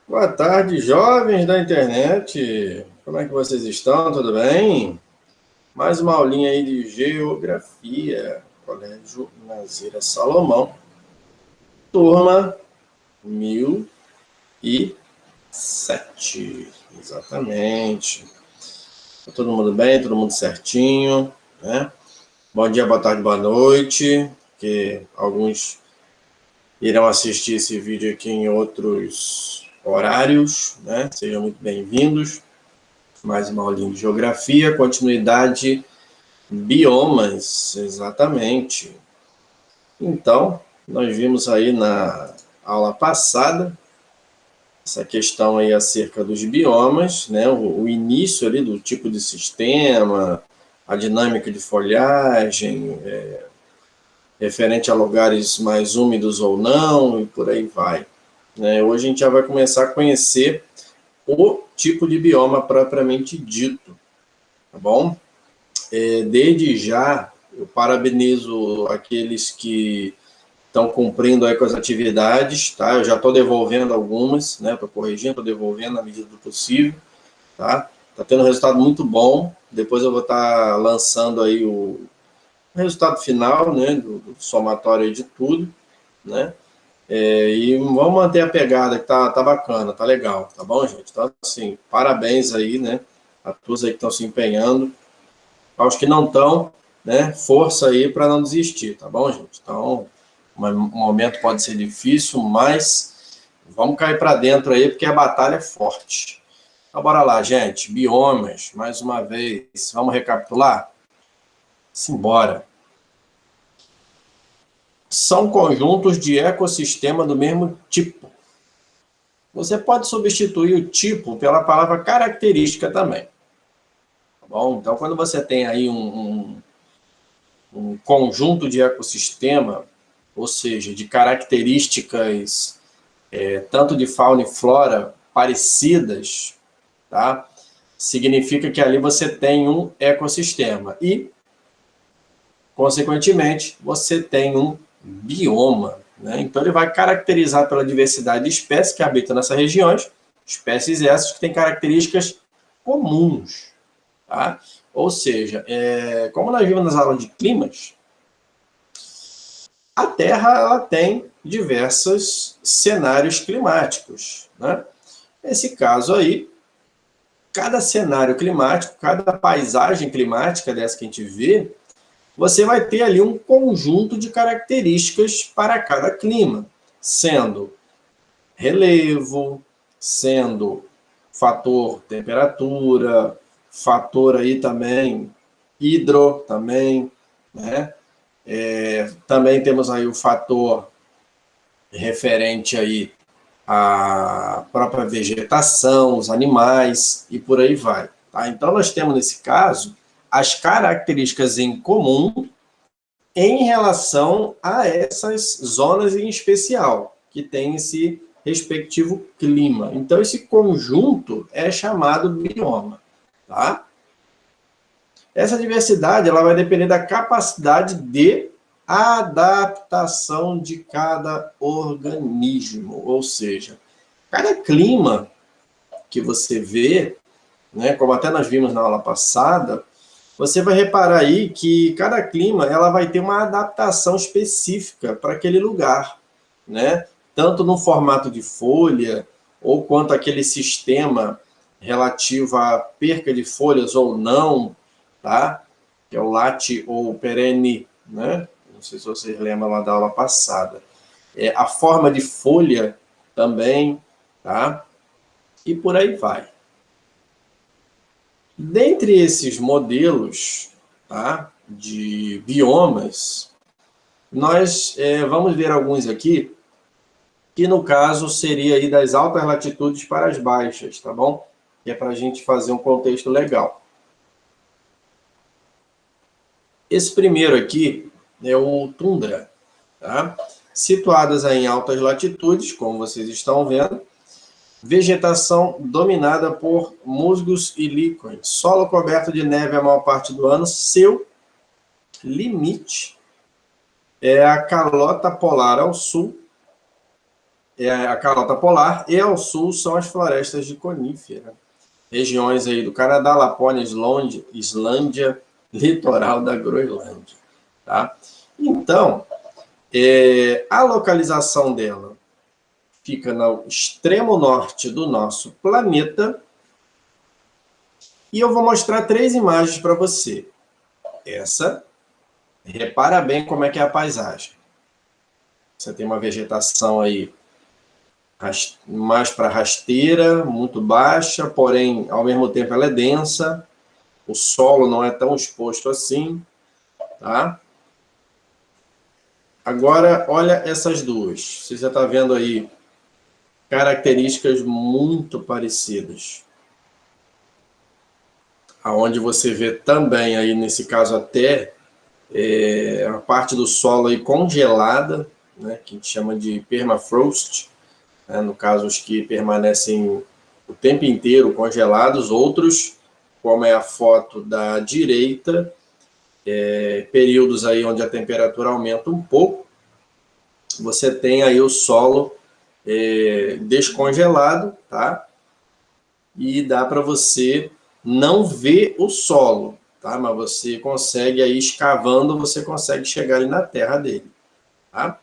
Boa tarde, jovens da internet. Como é que vocês estão? Tudo bem? Mais uma aulinha aí de geografia, Colégio Nazira Salomão, turma 1007. Exatamente. Tá todo mundo bem? Todo mundo certinho, né? Bom dia, boa tarde, boa noite, que alguns irão assistir esse vídeo aqui em outros horários, né? Sejam muito bem-vindos. Mais uma aulinha de geografia, continuidade biomas, exatamente. Então, nós vimos aí na aula passada essa questão aí acerca dos biomas, né? O início ali do tipo de sistema, a dinâmica de folhagem, referente a lugares mais úmidos ou não, e por aí vai. Hoje a gente já vai começar a conhecer o tipo de bioma propriamente dito, tá bom? Desde já, eu parabenizo aqueles que estão cumprindo aí com as atividades, tá? Eu já estou devolvendo algumas, né? Estou corrigindo, estou devolvendo na medida do possível, tá? Está tendo um resultado muito bom. Depois eu vou estar lançando aí o resultado final, né? Do somatório aí de tudo, né? E vamos manter a pegada, que tá bacana, tá legal, tá bom, gente? Então, assim, parabéns aí, né? A todos aí que estão se empenhando. Aos que não estão, né? Força aí para não desistir, tá bom, gente? Então, um momento pode ser difícil, mas vamos cair para dentro aí, porque a batalha é forte. Então, bora lá, gente. Biomas, mais uma vez. Vamos recapitular? Simbora. São conjuntos de ecossistema do mesmo tipo. Você pode substituir o tipo pela palavra característica também. Tá bom? Então, quando você tem aí um conjunto de ecossistema, ou seja, de características tanto de fauna e flora parecidas, tá? Significa que ali você tem um ecossistema e, consequentemente, você tem um bioma, né? Então, ele vai caracterizar pela diversidade de espécies que habitam nessas regiões, espécies essas que têm características comuns, tá? Ou seja, como nós vimos nas aulas de climas, a Terra ela tem diversos cenários climáticos, né? Nesse caso aí, cada cenário climático, cada paisagem climática dessa que a gente vê, você vai ter ali um conjunto de características para cada clima, sendo relevo, sendo fator temperatura, fator aí também hidro, também, né? Também temos aí o fator referente aí à própria vegetação, os animais e por aí vai. Tá? Então, nós temos, nesse caso, as características em comum em relação a essas zonas em especial, que tem esse respectivo clima. Então, esse conjunto é chamado bioma. Tá? Essa diversidade ela vai depender da capacidade de adaptação de cada organismo, ou seja, cada clima que você vê, né, como até nós vimos na aula passada, você vai reparar aí que cada clima ela vai ter uma adaptação específica para aquele lugar, né? Tanto no formato de folha, ou quanto aquele sistema relativo à perca de folhas ou não, tá? Que é o late ou perene, né? Não sei se vocês lembram lá da aula passada. A forma de folha também, tá? E por aí vai. Dentre esses modelos, tá, de biomas, nós vamos ver alguns aqui, que no caso seria aí das altas latitudes para as baixas, tá bom? Que é para a gente fazer um contexto legal. Esse primeiro aqui é o tundra, tá? Situadas aí em altas latitudes, como vocês estão vendo, vegetação dominada por musgos e líquens, solo coberto de neve a maior parte do ano, seu limite é a calota polar ao sul é a calota polar, e ao sul são as florestas de conífera. Regiões aí do Canadá, Lapônia, Islândia, litoral da Groenlândia. Tá? Então, a localização dela fica no extremo norte do nosso planeta. E eu vou mostrar 3 imagens para você. Essa, repara bem como é que é a paisagem. Você tem uma vegetação aí mais para rasteira, muito baixa, porém, ao mesmo tempo, ela é densa. O solo não é tão exposto assim, tá? Agora, olha essas duas. Você já está vendo aí características muito parecidas. Aonde você vê também, aí nesse caso até, a parte do solo aí congelada, né, que a gente chama de permafrost, né, no caso os que permanecem o tempo inteiro congelados, outros, como é a foto da direita, períodos aí onde a temperatura aumenta um pouco, você tem aí o solo descongelado, tá? E dá para você não ver o solo, tá? Mas você consegue aí, escavando, você consegue chegar ali na terra dele, tá?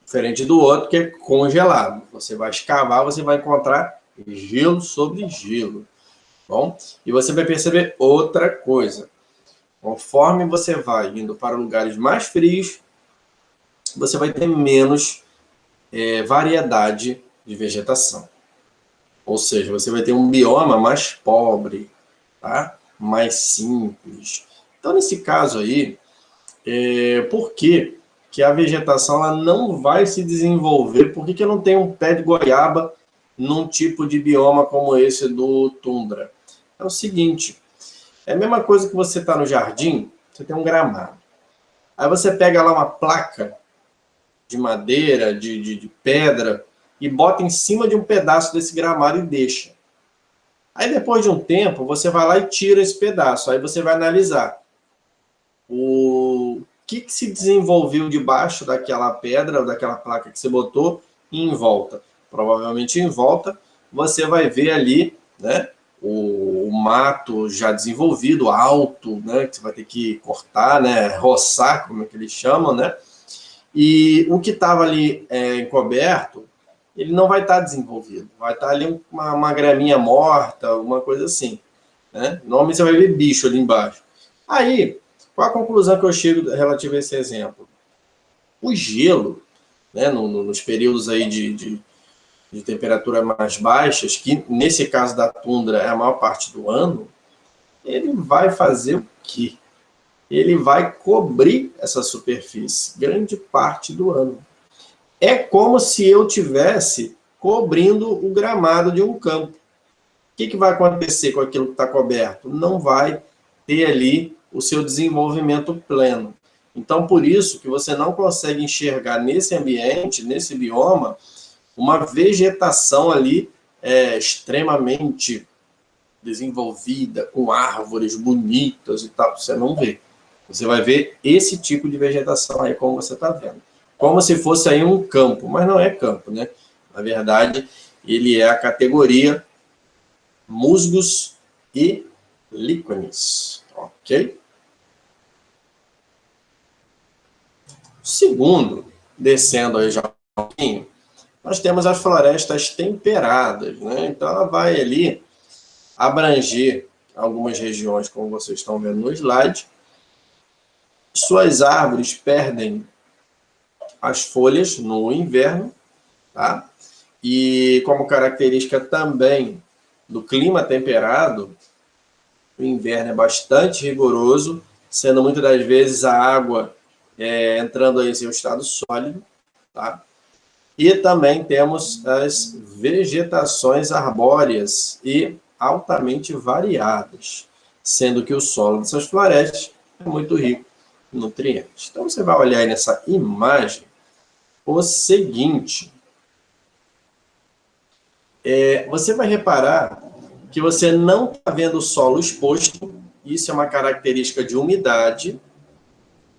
Diferente do outro, que é congelado. Você vai escavar, você vai encontrar gelo sobre gelo. Bom, e você vai perceber outra coisa. Conforme você vai indo para lugares mais frios, você vai ter menos variedade de vegetação. Ou seja, você vai ter um bioma mais pobre, tá? Mais simples. Então, nesse caso aí, por que a vegetação ela não vai se desenvolver? Por que eu não tenho um pé de goiaba num tipo de bioma como esse do tundra? É o seguinte, é a mesma coisa que você está no jardim, você tem um gramado. Aí você pega lá uma placa de madeira, de pedra, e bota em cima de um pedaço desse gramado e deixa. Aí depois de um tempo, você vai lá e tira esse pedaço. Aí você vai analisar o que se desenvolveu debaixo daquela pedra, ou daquela placa que você botou, e em volta. Provavelmente em volta, você vai ver ali, né, o mato já desenvolvido, alto, né, que você vai ter que cortar, né, roçar, como é que eles chamam, né? E o que estava ali encoberto, ele não vai estar desenvolvido. Vai estar ali uma graminha morta, alguma coisa assim, né? Normalmente você vai ver bicho ali embaixo. Aí, qual a conclusão que eu chego relativo a esse exemplo? O gelo, né, nos períodos aí de temperatura mais baixas, que nesse caso da tundra é a maior parte do ano, ele vai fazer o quê? Ele vai cobrir essa superfície grande parte do ano. É como se eu tivesse cobrindo o gramado de um campo. O que vai acontecer com aquilo que está coberto? Não vai ter ali o seu desenvolvimento pleno. Então, por isso que você não consegue enxergar nesse ambiente, nesse bioma, uma vegetação ali extremamente desenvolvida, com árvores bonitas e tal. Você não vê. Você vai ver esse tipo de vegetação aí, como você está vendo. Como se fosse aí um campo, mas não é campo, né? Na verdade, ele é a categoria musgos e líquenes, ok? Segundo, descendo aí já um pouquinho, nós temos as florestas temperadas, né? Então, ela vai ali abranger algumas regiões, como vocês estão vendo no slide. Suas árvores perdem as folhas no inverno, tá? E como característica também do clima temperado, o inverno é bastante rigoroso, sendo muitas das vezes a água entrando aí em seu estado sólido, tá? E também temos as vegetações arbóreas e altamente variadas, sendo que o solo dessas florestas é muito rico em nutrientes. Então, você vai olhar aí nessa imagem o seguinte, você vai reparar que você não está vendo o solo exposto, isso é uma característica de umidade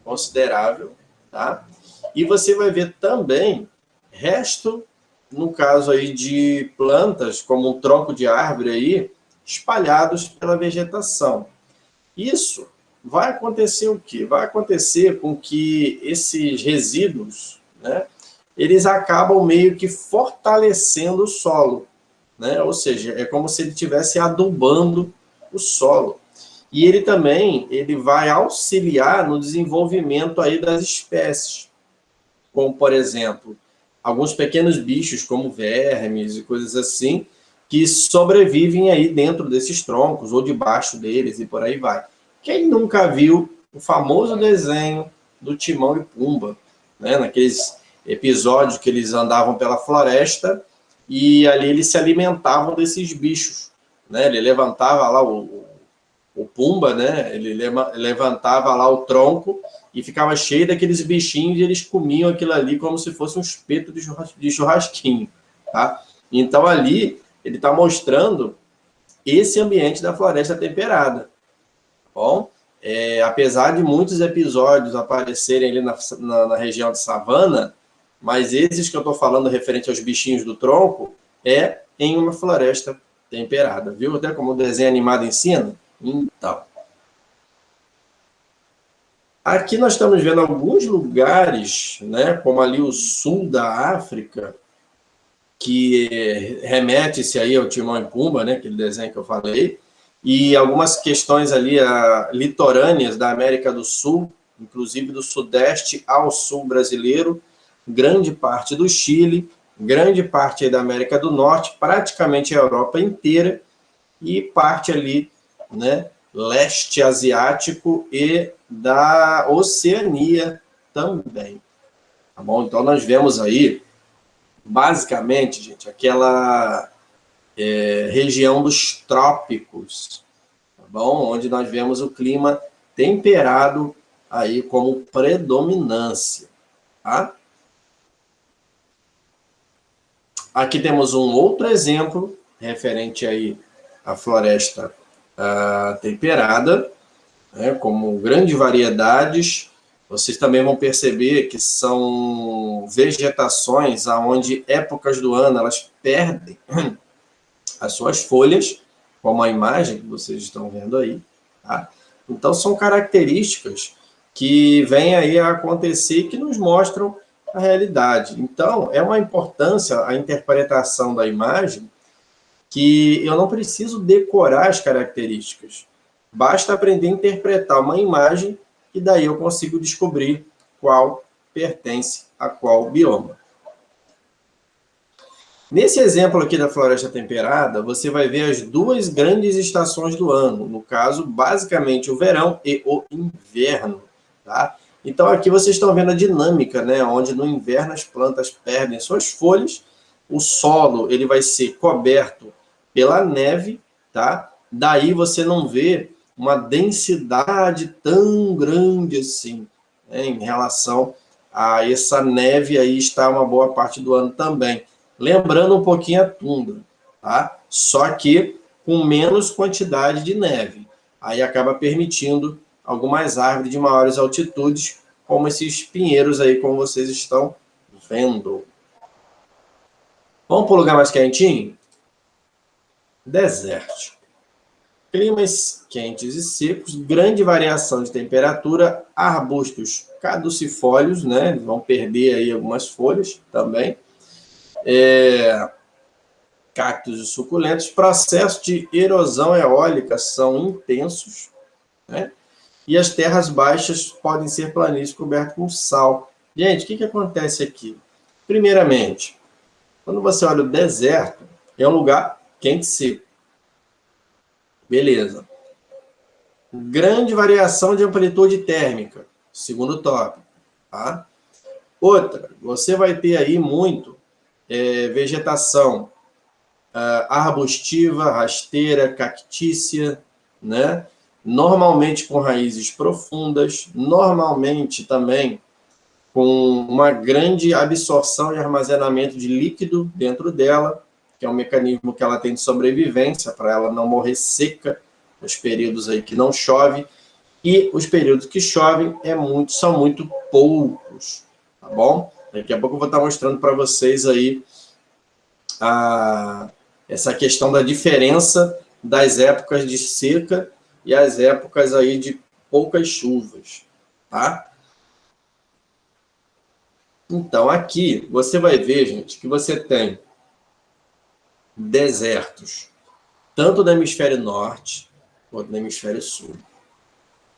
considerável, tá? E você vai ver também resto no caso aí de plantas, como um tronco de árvore aí, espalhados pela vegetação. Isso vai acontecer o quê? Vai acontecer com que esses resíduos, né, eles acabam meio que fortalecendo o solo, né? Ou seja, é como se ele estivesse adubando o solo. E ele também vai auxiliar no desenvolvimento aí das espécies, como, por exemplo, alguns pequenos bichos, como vermes e coisas assim, que sobrevivem aí dentro desses troncos ou debaixo deles e por aí vai. Quem nunca viu o famoso desenho do Timão e Pumba, né? Naqueles episódios que eles andavam pela floresta e ali eles se alimentavam desses bichos, né? Ele levantava lá o Pumba, né? Ele levantava lá o tronco e ficava cheio daqueles bichinhos e eles comiam aquilo ali como se fosse um espeto de churrasquinho, tá? Então ali ele está mostrando esse ambiente da floresta temperada. Tá bom, apesar de muitos episódios aparecerem ali na região de savana, mas esses que eu estou falando referente aos bichinhos do tronco é em uma floresta temperada. Viu até como o desenho animado ensina? Então, aqui nós estamos vendo alguns lugares, né, como ali o sul da África, que remete-se aí ao Timão e Pumba, né, aquele desenho que eu falei, e algumas questões ali litorâneas da América do Sul, inclusive do sudeste ao sul brasileiro, grande parte do Chile, grande parte aí da América do Norte, praticamente a Europa inteira, e parte ali, né, leste asiático e da Oceania também. Tá bom? Então nós vemos aí, basicamente, gente, aquela região dos trópicos, tá bom? Onde nós vemos o clima temperado aí como predominância, tá? Aqui temos um outro exemplo referente aí à floresta temperada, né, como grandes variedades. Vocês também vão perceber que são vegetações onde épocas do ano elas perdem as suas folhas, como a imagem que vocês estão vendo aí. Tá? Então, são características que vêm aí a acontecer e que nos mostram a realidade. Então, é uma importância a interpretação da imagem que eu não preciso decorar as características. Basta aprender a interpretar uma imagem e daí eu consigo descobrir qual pertence a qual bioma. Nesse exemplo aqui da floresta temperada, você vai ver as duas grandes estações do ano. No caso, basicamente, o verão e o inverno. Tá? Então, aqui vocês estão vendo a dinâmica, né? Onde no inverno as plantas perdem suas folhas, o solo ele vai ser coberto pela neve, tá? Daí você não vê uma densidade tão grande assim, né, em relação a essa neve aí está uma boa parte do ano também. Lembrando um pouquinho a tundra, tá? Só que com menos quantidade de neve. Aí acaba permitindo algumas árvores de maiores altitudes, como esses pinheiros aí, como vocês estão vendo. Vamos para o lugar mais quentinho? Deserto. Climas quentes e secos, grande variação de temperatura, arbustos caducifólios, né? Vão perder aí algumas folhas também. Cactos e suculentos, processos de erosão eólica são intensos, né? E as terras baixas podem ser planícies cobertas com sal. Gente, o que acontece aqui? Primeiramente, quando você olha o deserto, é um lugar quente e seco. Beleza. Grande variação de amplitude térmica, segundo tópico. Tá? Outra, você vai ter aí muito vegetação arbustiva, rasteira, cactícia, né? Normalmente com raízes profundas, normalmente também com uma grande absorção e armazenamento de líquido dentro dela, que é um mecanismo que ela tem de sobrevivência, para ela não morrer seca nos períodos aí que não chove, e os períodos que chovem são muito poucos, tá bom? Daqui a pouco eu vou estar mostrando para vocês aí essa questão da diferença das épocas de seca e as épocas aí de poucas chuvas, tá? Então, aqui você vai ver, gente, que você tem desertos, tanto no hemisfério norte quanto no hemisfério sul.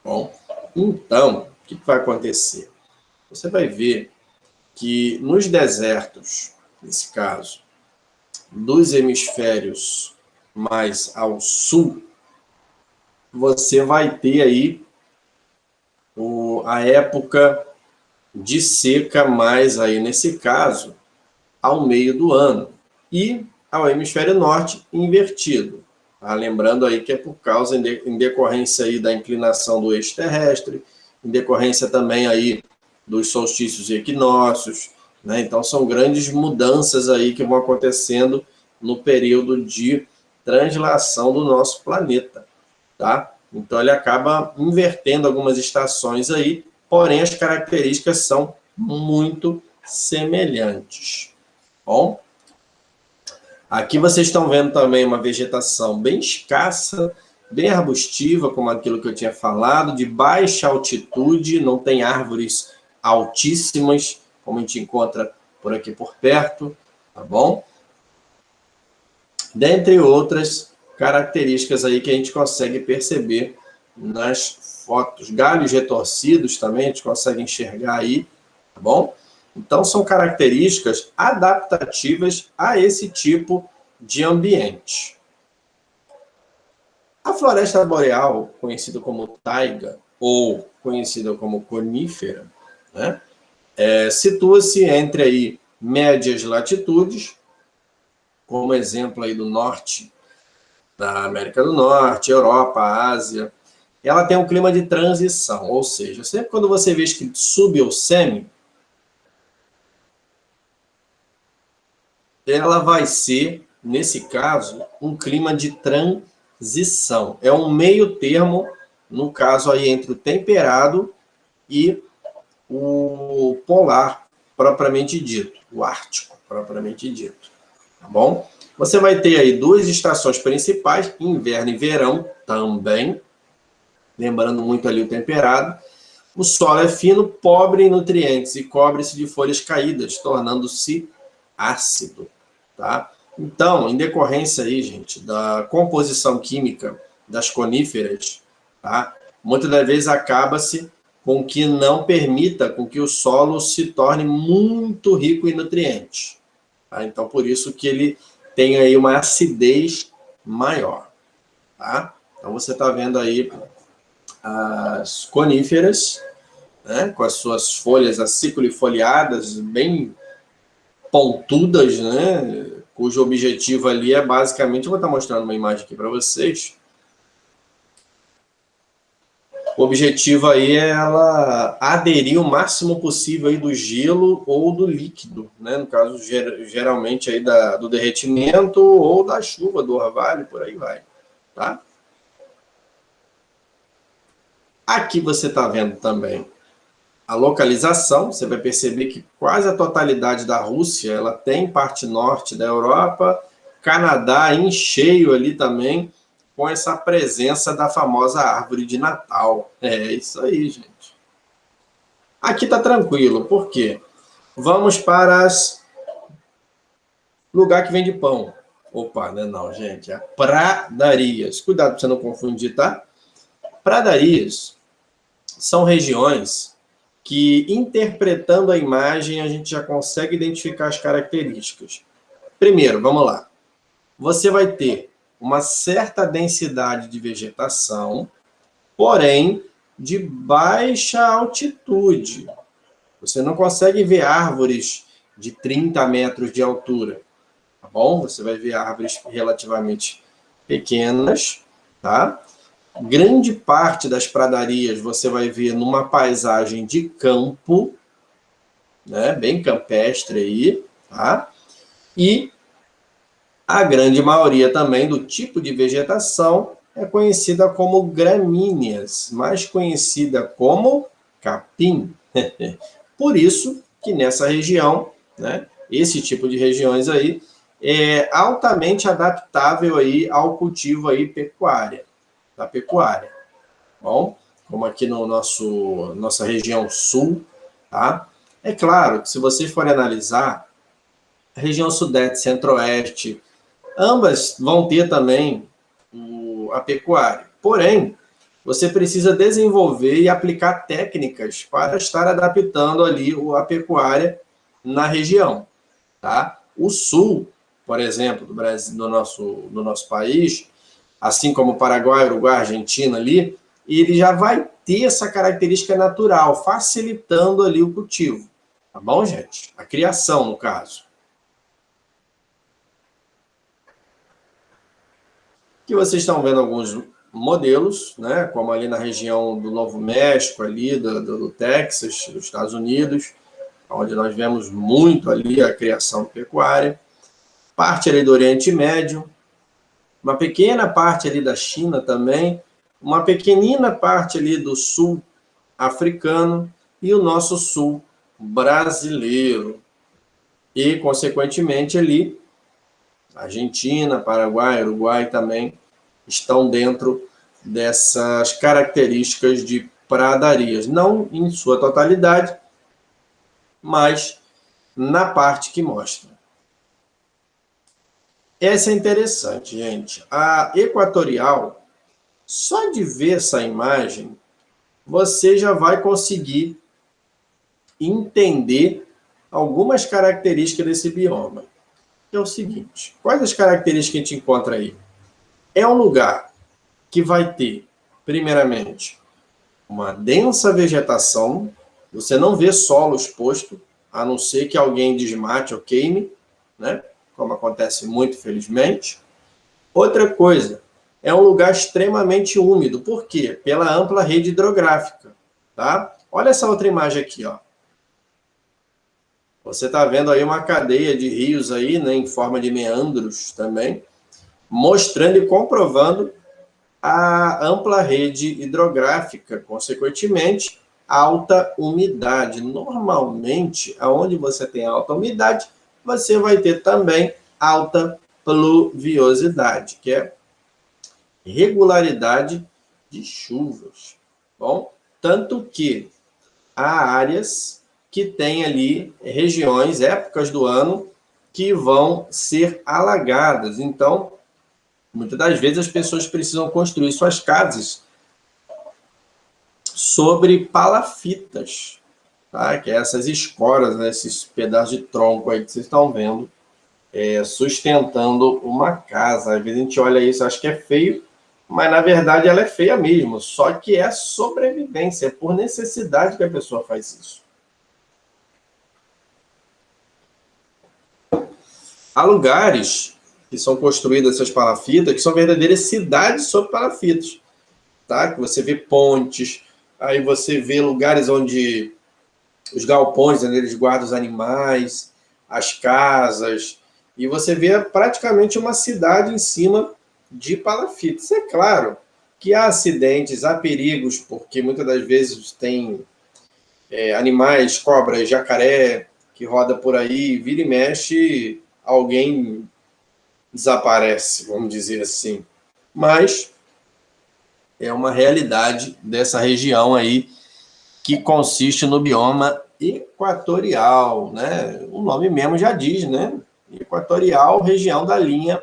Bom, então, o que vai acontecer? Você vai ver que nos desertos, nesse caso, dos hemisférios mais ao sul, você vai ter aí a época de seca mais aí, nesse caso, ao meio do ano. E ao hemisfério norte, invertido. Tá? Lembrando aí que é por causa, em decorrência aí da inclinação do eixo terrestre, em decorrência também aí dos solstícios e equinócios, né? Então são grandes mudanças aí que vão acontecendo no período de translação do nosso planeta, tá? Então ele acaba invertendo algumas estações aí, porém as características são muito semelhantes. Bom, aqui vocês estão vendo também uma vegetação bem escassa, bem arbustiva, como aquilo que eu tinha falado, de baixa altitude, não tem árvores altíssimas, como a gente encontra por aqui por perto, tá bom? Dentre outras características aí que a gente consegue perceber nas fotos. Galhos retorcidos também a gente consegue enxergar aí, tá bom? Então, são características adaptativas a esse tipo de ambiente. A floresta boreal, conhecida como taiga, ou conhecida como conífera, né, situa-se entre aí médias latitudes, como exemplo aí do norte da América do Norte, Europa, Ásia. Ela tem um clima de transição, ou seja, sempre quando você vê escrito sub ou semi, ela vai ser, nesse caso, um clima de transição. É um meio termo, no caso aí, entre o temperado e o polar, propriamente dito, o ártico, propriamente dito. Tá bom? Você vai ter aí duas estações principais, inverno e verão também, lembrando muito ali o temperado. O solo é fino, pobre em nutrientes e cobre-se de folhas caídas, tornando-se ácido. Tá? Então, em decorrência aí, gente, da composição química das coníferas, tá? Muitas das vezes acaba-se com que não permita com que o solo se torne muito rico em nutrientes. Tá? Então, por isso que ele tem aí uma acidez maior. Tá? Então, você está vendo aí as coníferas, né, com as suas folhas aciculifoliadas, bem pontudas, né, cujo objetivo ali é basicamente, eu vou estar mostrando uma imagem aqui para vocês. O objetivo aí é ela aderir o máximo possível aí do gelo ou do líquido, né, no caso geralmente aí do derretimento ou da chuva, do orvalho, por aí vai, tá? Aqui você está vendo também a localização, você vai perceber que quase a totalidade da Rússia, ela tem parte norte da Europa, Canadá em cheio ali também, com essa presença da famosa árvore de Natal. É isso aí, gente. Aqui tá tranquilo, por quê? Vamos para as lugar que vende pão. Opa, não é não, gente, é pradarias. Cuidado para você não confundir, tá? Pradarias são regiões que, interpretando a imagem, a gente já consegue identificar as características. Primeiro, vamos lá. Você vai ter uma certa densidade de vegetação, porém de baixa altitude. Você não consegue ver árvores de 30 metros de altura, tá bom? Você vai ver árvores relativamente pequenas, tá? Grande parte das pradarias você vai ver numa paisagem de campo, né, bem campestre aí, tá? E a grande maioria também do tipo de vegetação é conhecida como gramíneas, mais conhecida como capim. Por isso que nessa região, né, esse tipo de regiões aí, altamente adaptável aí ao cultivo aí da pecuária. Bom, como aqui no nossa região sul, tá? É claro que se vocês forem analisar, a região sudeste, centro-oeste, ambas vão ter também a pecuária. Porém, você precisa desenvolver e aplicar técnicas para estar adaptando ali a pecuária na região, tá? O sul, por exemplo, do Brasil, do nosso país, assim como o Paraguai, Uruguai, Argentina ali, ele já vai ter essa característica natural, facilitando ali o cultivo. Tá bom, gente? A criação, no caso. Aqui vocês estão vendo alguns modelos, né, como ali na região do Novo México, ali do Texas, dos Estados Unidos, onde nós vemos muito ali a criação pecuária. Parte ali do Oriente Médio, uma pequena parte ali da China também, uma pequenina parte ali do sul africano e o nosso sul brasileiro. E, consequentemente, ali, Argentina, Paraguai, Uruguai também estão dentro dessas características de pradarias. Não em sua totalidade, mas na parte que mostra. Essa é interessante, gente. A equatorial, só de ver essa imagem, você já vai conseguir entender algumas características desse bioma. É o seguinte, quais as características que a gente encontra aí? É um lugar que vai ter, primeiramente, uma densa vegetação, você não vê solo exposto, a não ser que alguém desmate ou queime, né? Como acontece muito, felizmente. Outra coisa, é um lugar extremamente úmido. Por quê? Pela ampla rede hidrográfica. Tá? Olha essa outra imagem aqui. Ó. Você está vendo aí uma cadeia de rios aí, né, em forma de meandros também, mostrando e comprovando a ampla rede hidrográfica, consequentemente, alta umidade. Normalmente, aonde você tem alta umidade, você vai ter também alta pluviosidade, que é regularidade de chuvas. Bom, tanto que há áreas que têm ali regiões, épocas do ano, que vão ser alagadas. Então, muitas das vezes as pessoas precisam construir suas casas sobre palafitas, tá? Que é essas escoras, né? Esses pedaços de tronco aí que vocês estão vendo, sustentando uma casa. Às vezes a gente olha isso, acha que é feio, mas na verdade ela é feia mesmo, só que é sobrevivência, é por necessidade que a pessoa faz isso. Há lugares que são construídas essas palafitas, que são verdadeiras cidades sobre palafitas, tá? Que você vê pontes, aí você vê lugares onde os galpões, onde eles guardam os animais, as casas, e você vê praticamente uma cidade em cima de palafitas. É claro que há acidentes, há perigos, porque muitas das vezes tem animais, cobras, jacaré, que roda por aí, vira e mexe, alguém desaparece, vamos dizer assim. Mas é uma realidade dessa região aí, que consiste no bioma equatorial, né? O nome mesmo já diz, né? Equatorial, região da linha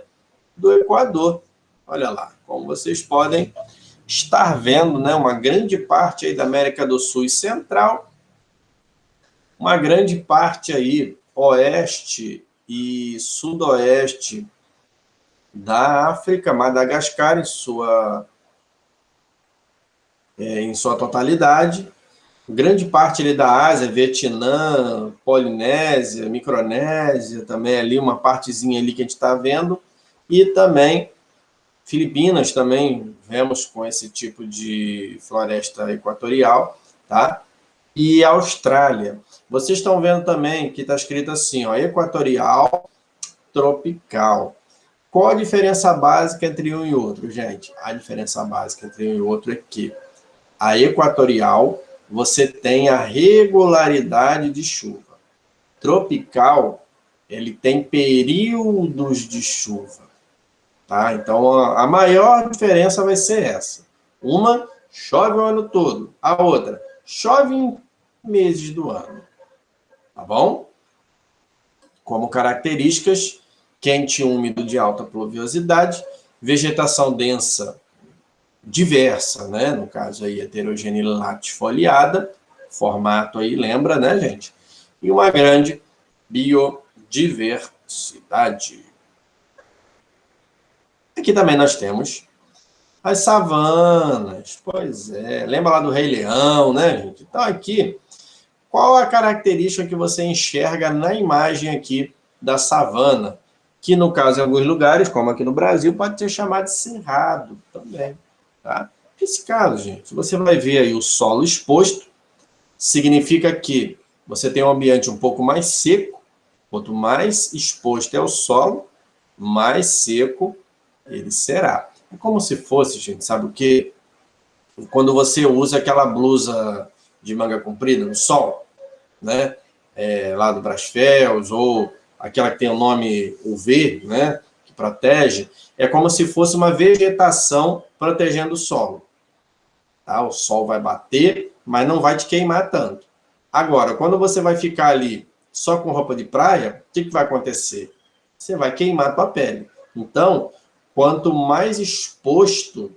do Equador. Olha lá, como vocês podem estar vendo, né? Uma grande parte aí da América do Sul e Central, uma grande parte aí oeste e sudoeste da África, Madagascar em sua totalidade, grande parte ali da Ásia, Vietnã, Polinésia, Micronésia, também ali uma partezinha ali que a gente está vendo, e também Filipinas também vemos com esse tipo de floresta equatorial, tá? E Austrália. Vocês estão vendo também que está escrito assim, ó, equatorial, tropical. Qual a diferença básica entre um e outro, gente? A diferença básica entre um e outro é que a equatorial, você tem a regularidade de chuva. Tropical, ele tem períodos de chuva, tá? Então, a maior diferença vai ser essa. Uma, chove o ano todo. A outra, chove em meses do ano, tá bom? Como características, quente e úmido de alta pluviosidade, vegetação densa diversa, né? No caso aí, heterogênea e latifoliada, formato aí, lembra, né, gente? E uma grande biodiversidade. Aqui também nós temos as savanas. Pois é, lembra lá do Rei Leão, né, gente? Então aqui, qual a característica que você enxerga na imagem aqui da savana? Que no caso, em alguns lugares, como aqui no Brasil, pode ser chamado de cerrado também, tá? Nesse caso, gente, você vai ver aí o solo exposto, significa que você tem um ambiente um pouco mais seco, quanto mais exposto é o solo, mais seco ele será. É como se fosse, gente, sabe o quê? Quando você usa aquela blusa de manga comprida no sol, né? Lá do Brasfels, ou aquela que tem o nome UV, né? Que protege, é como se fosse uma vegetação protegendo o solo. Tá? O sol vai bater, mas não vai te queimar tanto. Agora, quando você vai ficar ali só com roupa de praia, o que vai acontecer? Você vai queimar a tua pele. Então, quanto mais exposto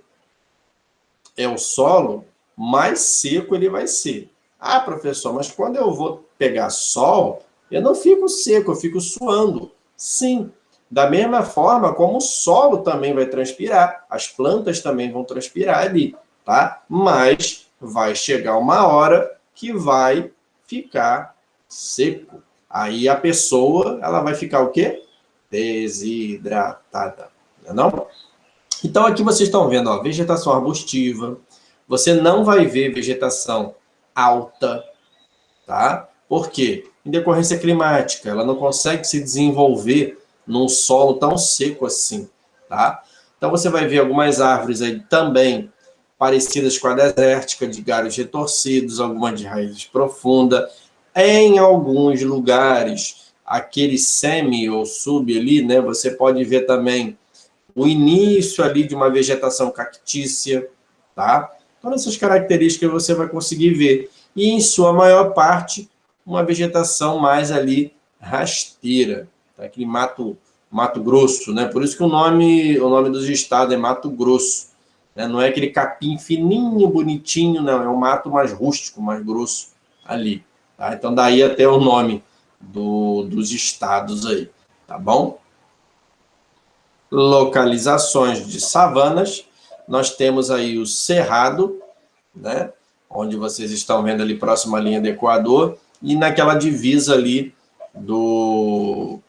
é o solo, mais seco ele vai ser. Ah, professor, mas quando eu vou pegar sol, eu não fico seco, eu fico suando. Sim, da mesma forma como o solo também vai transpirar, as plantas também vão transpirar ali, tá? Mas vai chegar uma hora que vai ficar seco. Aí a pessoa, ela vai ficar o quê? Desidratada, não? Então aqui vocês estão vendo, ó, vegetação arbustiva. Você não vai ver vegetação alta, tá? Por quê? Em decorrência climática, ela não consegue se desenvolver num solo tão seco assim, tá? Então você vai ver algumas árvores aí também parecidas com a desértica, de galhos retorcidos, algumas de raízes profundas. Em alguns lugares, aquele semi ou sub ali, né? Você pode ver também o início ali de uma vegetação cactícia, tá? Todas essas características você vai conseguir ver. E, em sua maior parte, uma vegetação mais ali rasteira, tá? Aquele mato grosso, né? Por isso que o nome dos estados é Mato Grosso, né? Não é aquele capim fininho, bonitinho, não. É um mato mais rústico, mais grosso ali, tá? Então, daí até o nome dos estados aí, tá bom? Localizações de savanas, nós temos aí o Cerrado, né, onde vocês estão vendo ali próximo à linha do Equador, e naquela divisa ali do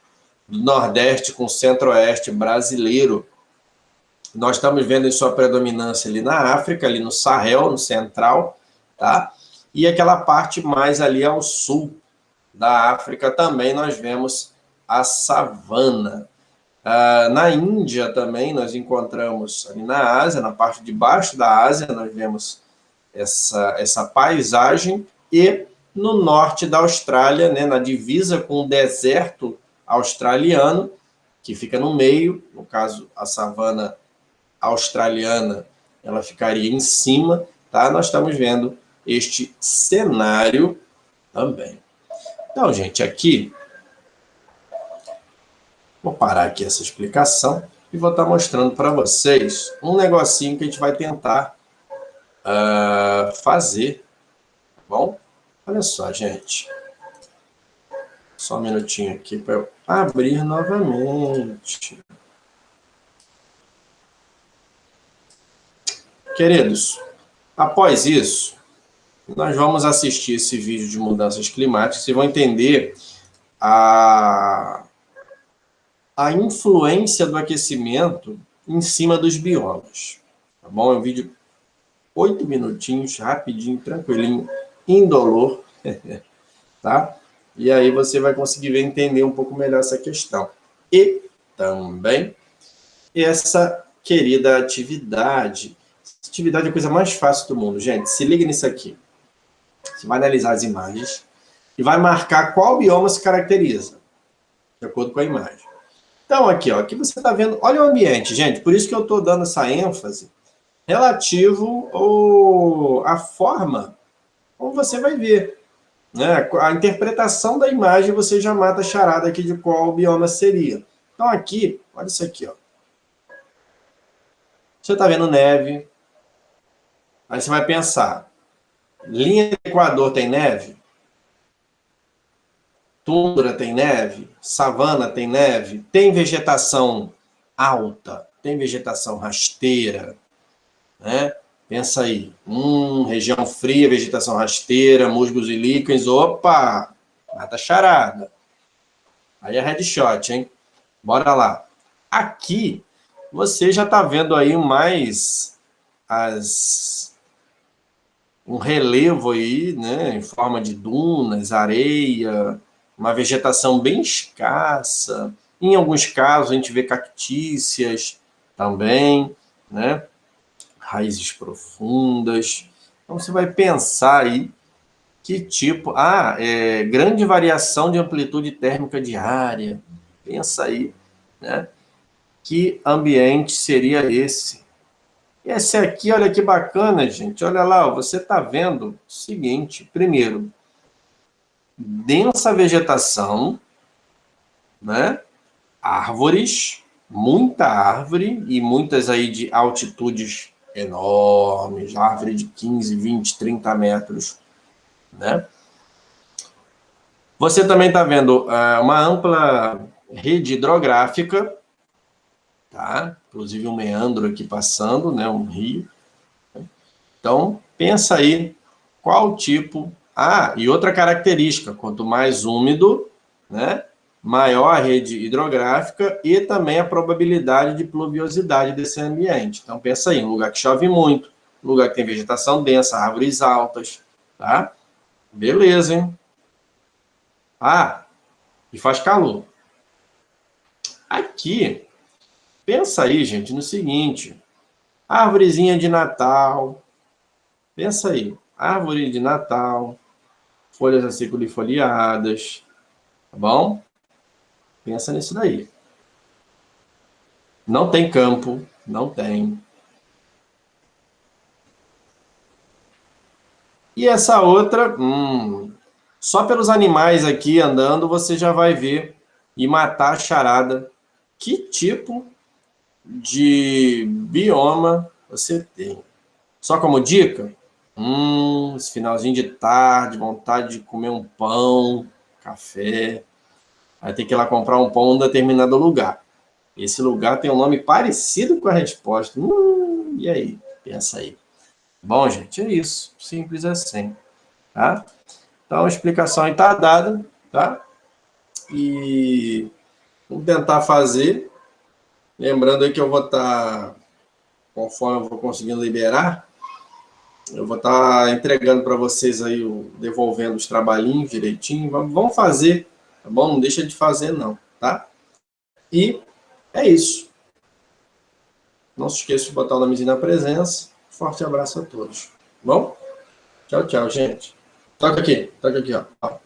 Nordeste com o Centro-Oeste brasileiro. Nós estamos vendo em sua predominância ali na África, ali no Sahel, no Central, tá? E aquela parte mais ali ao sul da África também nós vemos a savana. Na Índia também nós encontramos, ali na Ásia, na parte de baixo da Ásia, nós vemos essa paisagem, e no norte da Austrália, né, na divisa com o deserto australiano, que fica no meio, no caso, a savana australiana, ela ficaria em cima, tá? Nós estamos vendo este cenário também. Então, gente, aqui vou parar aqui essa explicação e vou estar mostrando para vocês um negocinho que a gente vai tentar fazer, tá bom? Olha só, gente. Só um minutinho aqui para eu abrir novamente. Queridos, após isso, nós vamos assistir esse vídeo de mudanças climáticas e vão entender a influência do aquecimento em cima dos biomas. Tá bom? É um vídeo 8 minutinhos, rapidinho, tranquilinho, indolor, tá? E aí você vai conseguir entender um pouco melhor essa questão. E também essa querida atividade. Essa atividade é a coisa mais fácil do mundo, gente. Se liga nisso aqui. Você vai analisar as imagens e vai marcar qual bioma se caracteriza. de acordo com a imagem. Então, aqui, ó, aqui você está vendo, olha o ambiente, gente, por isso que eu estou dando essa ênfase relativo à forma como você vai ver. Né? A interpretação da imagem você já mata a charada aqui de qual o bioma seria. Então, aqui, olha isso aqui, ó. Você está vendo neve, aí você vai pensar, linha do Equador tem neve? Tundra tem neve? Savana tem neve? Tem vegetação alta? Tem vegetação rasteira? Né? Pensa aí. Região fria, vegetação rasteira, musgos e líquens. Opa! Mata charada. Aí é headshot, hein? Bora lá. Aqui, você já está vendo aí mais um relevo aí, né? Em forma de dunas, areia, uma vegetação bem escassa. Em alguns casos, a gente vê cactíceas também, né? Raízes profundas. Então, você vai pensar aí que tipo... grande variação de amplitude térmica diária. Pensa aí, né? Que ambiente seria esse? Esse aqui, olha que bacana, gente. Olha lá, você está vendo o seguinte. Primeiro, densa vegetação, né? Árvores, muita árvore e muitas aí de altitudes enormes, árvore de 15, 20, 30 metros, né? Você também está vendo uma ampla rede hidrográfica, tá? Inclusive um meandro aqui passando, né? Um rio. Então, pensa aí qual tipo... e outra característica, quanto mais úmido, né? Maior a rede hidrográfica e também a probabilidade de pluviosidade desse ambiente. Então, pensa aí, um lugar que chove muito, um lugar que tem vegetação densa, árvores altas, tá? Beleza, hein? E faz calor. Aqui, pensa aí, gente, no seguinte, árvorezinha de Natal, pensa aí, árvore de Natal, folhas aciculifoliadas, tá bom? Pensa nisso daí. Não tem campo, não tem. E essa outra, só pelos animais aqui andando, você já vai ver e matar a charada. Que tipo de bioma você tem? Só como dica, esse finalzinho de tarde, vontade de comer um pão, café, vai ter que ir lá comprar um pão em um determinado lugar. Esse lugar tem um nome parecido com a resposta. E aí? Pensa aí. Bom, gente, é isso. Simples assim. Tá? Então, a explicação aí está dada. Tá? E vamos tentar fazer. Lembrando aí que eu vou estar, conforme eu vou conseguindo liberar, eu vou estar entregando para vocês aí, devolvendo os trabalhinhos direitinho. Vamos fazer, tá bom? Não deixa de fazer, não. Tá? E é isso. Não se esqueça de botar o nomezinho na presença. Forte abraço a todos. Bom? Tchau, tchau, gente. Toca aqui, ó.